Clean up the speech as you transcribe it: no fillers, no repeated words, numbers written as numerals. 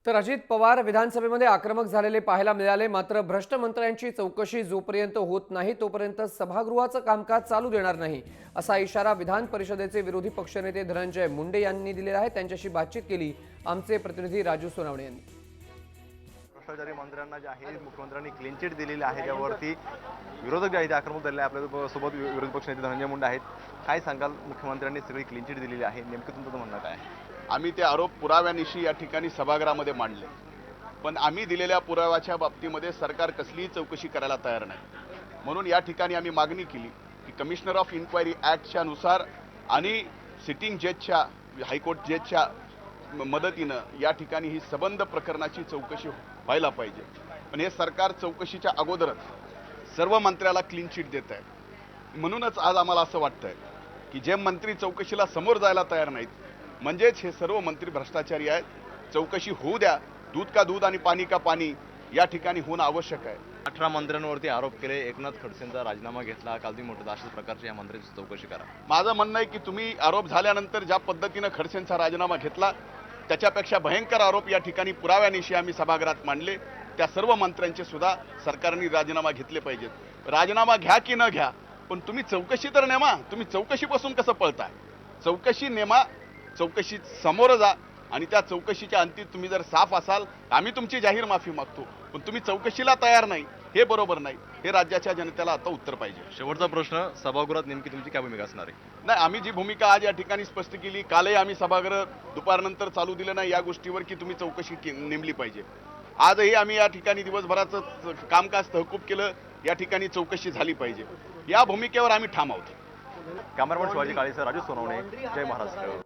तर अजित पवार विधानसभेमध्ये आक्रमक झालेले पाहायला मिळाले। मात्र भ्रष्ट मंत्र्यांची चौकशी जोपर्यंत होत नाही तोपर्यंत सभागृहाचं कामकाज चालू देणार नाही, असा इशारा विधान परिषदेचे विरोधी पक्षनेते धनंजय मुंडे यांनी दिलेला आहे। त्यांच्याशी बातचीत केली आमचे प्रतिनिधी राजू सोनावणे यांनी। भ्रष्टाचारी मंत्र्यांना जे आहे मुख्यमंत्र्यांनी क्लीन चिट दिलेली आहे, त्यावरती विरोधक जे आहेत आक्रमक झालेले आहे। आपल्या सोबत विरोधी पक्षनेते धनंजय मुंडे आहेत। काय सांगाल, मुख्यमंत्र्यांनी सगळी क्लीन चिट दिलेली आहे, नेमकं तुमचं म्हणणं काय आहे? आम्ही ते आरोप पुराव्यानिशी या ठिकाणी सभागृहामध्ये मांडले, पण आम्ही दिलेल्या पुराव्याच्या बाबतीमध्ये सरकार कसलीही चौकशी करायला तयार नाही। म्हणून या ठिकाणी आम्ही मागणी केली की कमिशनर ऑफ इन्क्वायरी ॲक्टच्या नुसार आणि सिटिंग जजच्या हायकोर्ट जजच्या मदतीनं या ठिकाणी ही सबंध प्रकरणाची चौकशी व्हायला पाहिजे। पण हे सरकार चौकशीच्या अगोदरच सर्व मंत्र्याला क्लीन चिट देत आहे। म्हणूनच आज आम्हाला असं वाटतंय की जे मंत्री चौकशीला समोर जायला तयार नाहीत, म्हणजेच हे सर्व मंत्री भ्रष्टाचारी आहेत। चौकशी होऊ द्या, दूध का दूध आणि पाणी का पाणी या ठिकाणी होणं आवश्यक आहे। 18 मंत्र्यांवरती आरोप केले, एकनाथ खडसेंचा राजीनामा घेतला, काल ती मोठं अशाच प्रकारच्या या मंत्र्यांची चौकशी करा। माझं म्हणणं आहे की तुम्ही आरोप झाल्यानंतर ज्या पद्धतीनं खडसेंचा राजीनामा घेतला, त्याच्यापेक्षा भयंकर आरोप या ठिकाणी पुराव्यानिशी आम्ही सभागृहात मांडले। त्या सर्व मंत्र्यांचे सुद्धा सरकारने राजीनामा घेतले पाहिजेत। राजीनामा घ्या की न घ्या, पण तुम्ही चौकशी तर नेमा। तुम्ही चौकशीपासून कसं पळताय? चौकशी नेमा, चौकशी समोर जा आणि त्या चौकशीच्या अंती तुम्ही जर साफ असाल, आम्ही तुमची जाहीर माफी मागतो। पण तुम्ही चौकशीला तयार नाही, हे बरोबर नाही। हे राज्याच्या जनतेला आता उत्तर पाहिजे। शेवटचा प्रश्न, सभागृहात नेमकी तुमची काय भूमिका असणार आहे? नाही, आम्ही जी भूमिका आज या ठिकाणी स्पष्ट केली, कालही आम्ही सभागृह दुपारनंतर चालू दिलं नाही या गोष्टीवर की तुम्ही चौकशी नेमली पाहिजे। आजही आम्ही या ठिकाणी दिवसभराचं कामकाज तहकूब केलं, या ठिकाणी चौकशी झाली पाहिजे। या भूमिकेवर आम्ही ठाम आहोत। कॅमेरामन शिवाजी काळेसह राजू सोनावणे, जय महाराष्ट्र।